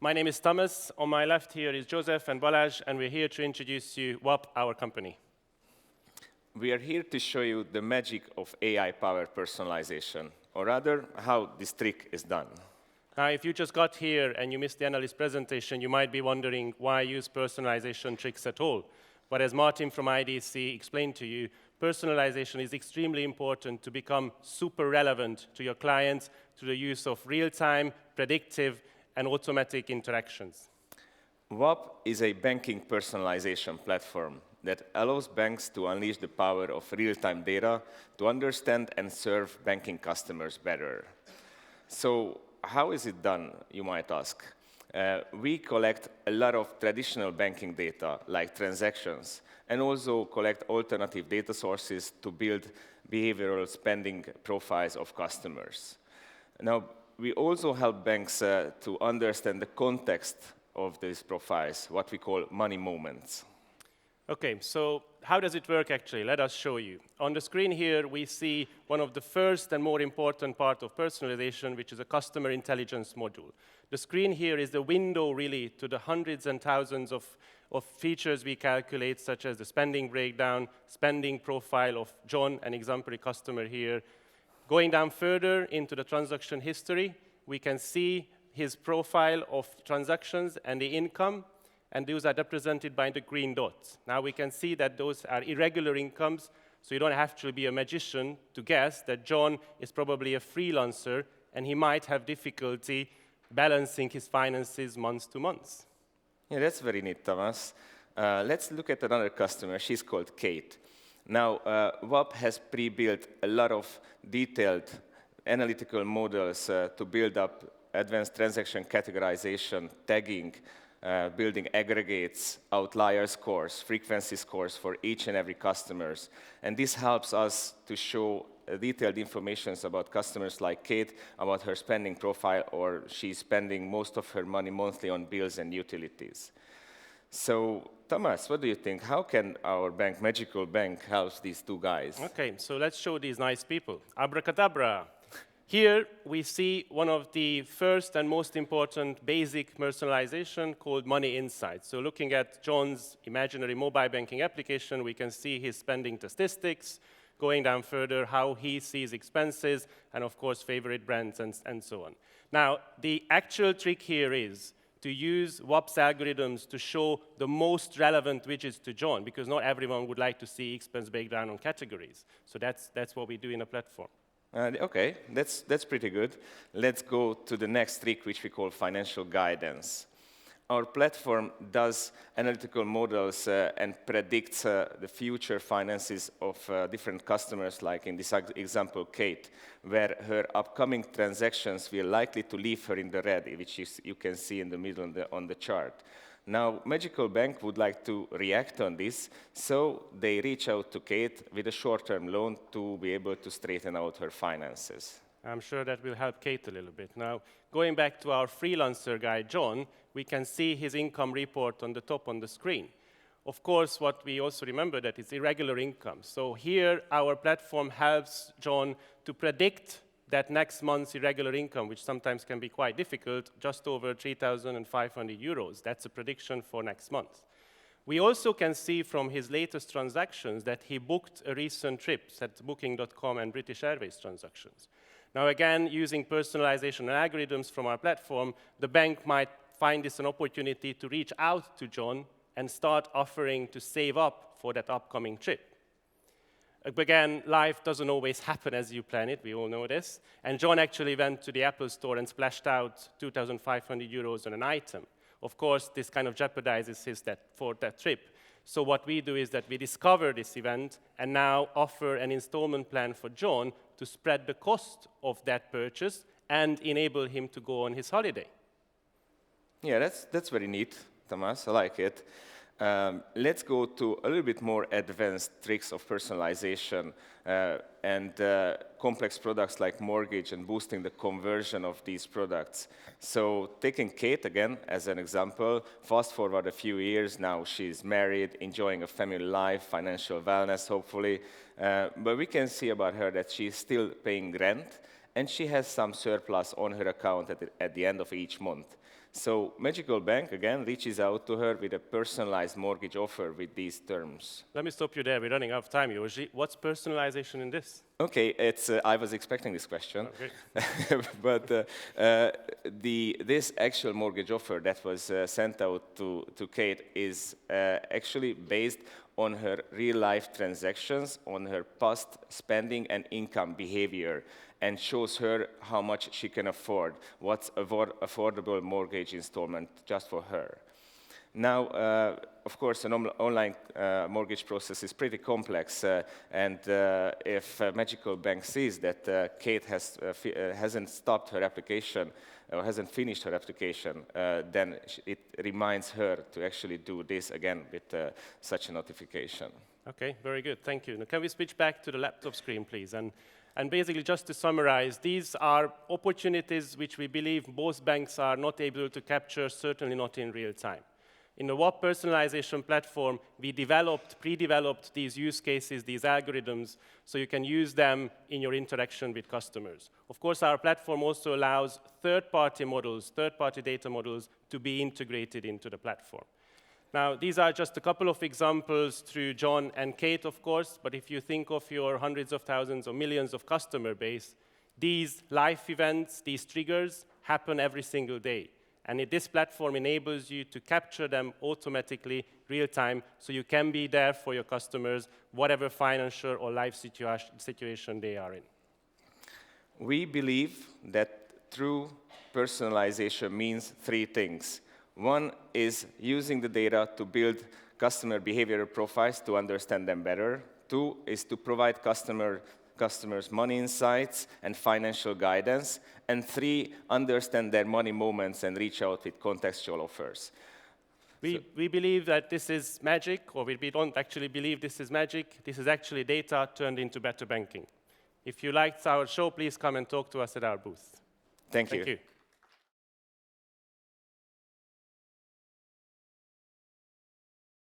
My name is Thomas. On my left here is Joseph and Balázs, and we're here to introduce you W.UP, our company. We are here to show you the magic of AI-powered personalization, or rather, how this trick is done. Now, if you just got here and you missed the analyst presentation, you might be wondering why use personalization tricks at all. But as Martin from IDC explained to you, personalization is extremely important to become super relevant to your clients through the use of real-time, predictive, and automatic interactions. W.UP is a banking personalization platform that allows banks to unleash the power of real-time data to understand and serve banking customers better. So how is it done, you might ask? We collect a lot of traditional banking data, like transactions, and also collect alternative data sources to build behavioral spending profiles of customers. Now, we also help banks to understand the context of these profiles, what we call money moments. Okay, so how does it work actually? Let us show you. On the screen here, we see one of the first and more important part of personalization, which is a customer intelligence module. The screen here is the window really to the hundreds and thousands of features we calculate, such as the spending breakdown, spending profile of John, an exemplary customer here. Going down further into the transaction history, we can see his profile of transactions and the income, and those are represented by the green dots. Now we can see that those are irregular incomes, so you don't have to be a magician to guess that John is probably a freelancer, and he might have difficulty balancing his finances month to month. Yeah, that's very neat, Thomas. Let's look at another customer. She's called Kate. Now, W.UP has pre-built a lot of detailed analytical models to build up advanced transaction categorization, tagging, building aggregates, outlier scores, frequency scores for each and every customers. And this helps us to show detailed information about customers like Kate, about her spending profile, or she's spending most of her money monthly on bills and utilities. So, Thomas, what do you think? How can our bank, Magical Bank, help these two guys? Okay, so let's show these nice people. Abracadabra. Here we see one of the first and most important basic personalization called Money Insights. So looking at John's imaginary mobile banking application, we can see his spending statistics, going down further, how he sees expenses, and of course, favorite brands, and so on. Now, the actual trick here is to use W.UP's algorithms to show the most relevant widgets to John, because not everyone would like to see expense breakdown on categories. So that's what we do in a platform. Okay, that's pretty good. Let's go to the next trick, which we call financial guidance. Our platform does analytical models and predicts the future finances of different customers, like in this example, Kate, where her upcoming transactions will likely to leave her in the red, which you can see in the middle on the chart. Now, Magical Bank would like to react on this, so they reach out to Kate with a short-term loan to be able to straighten out her finances. I'm sure that will help Kate a little bit. Now, going back to our freelancer guy, John, we can see his income report on the top on the screen. Of course, what we also remember that it's irregular income. So here, our platform helps John to predict that next month's irregular income, which sometimes can be quite difficult, just over 3,500 euros. That's a prediction for next month. We also can see from his latest transactions that he booked a recent trip at Booking.com and British Airways transactions. Now again, using personalization and algorithms from our platform, the bank might find this an opportunity to reach out to John and start offering to save up for that upcoming trip. Again, life doesn't always happen as you plan it, we all know this. And John actually went to the Apple store and splashed out 2,500 euros on an item. Of course, this kind of jeopardizes for that trip. So what we do is that we discover this event and now offer an installment plan for John to spread the cost of that purchase and enable him to go on his holiday. Yeah, that's very neat, Thomas. I like it. Let's go to a little bit more advanced tricks of personalization and complex products like mortgage and boosting the conversion of these products. So taking Kate again as an example, fast forward a few years, now she's married, enjoying a family life, financial wellness hopefully, but we can see about her that she's still paying rent and she has some surplus on her account at the end of each month. So Magical Bank, again, reaches out to her with a personalized mortgage offer with these terms. Let me stop you there. We're running out of time, Joži. What's personalization in this? Okay, it's, I was expecting this question. Okay. But this actual mortgage offer that was sent out to Kate is actually based on her real-life transactions, on her past spending and income behavior, and shows her how much she can afford, what's affordable mortgage installment just for her. Now, of course, an online mortgage process is pretty complex, and if Magical Bank sees that Kate hasn't stopped her application or hasn't finished her application, then it reminds her to actually do this again with such a notification. Okay, very good. Thank you. Now, can we switch back to the laptop screen, please? And basically, just to summarize, these are opportunities which we believe most banks are not able to capture, certainly not in real time. In the W.UP personalization platform, we pre-developed these use cases, these algorithms, so you can use them in your interaction with customers. Of course, our platform also allows third-party models, third-party data models, to be integrated into the platform. Now, these are just a couple of examples through John and Kate, of course, but if you think of your hundreds of thousands or millions of customer base, these life events, these triggers, happen every single day. And this platform enables you to capture them automatically, real time, so you can be there for your customers, whatever financial or life situation they are in. We believe that true personalization means three things. One is using the data to build customer behavioral profiles to understand them better. Two is to provide customers money insights and financial guidance. And three, understand their money moments and reach out with contextual offers. We believe that this is magic, or we don't actually believe this is magic. This is actually data turned into better banking. If you liked our show, please come and talk to us at our booth. Thank you. Thank you.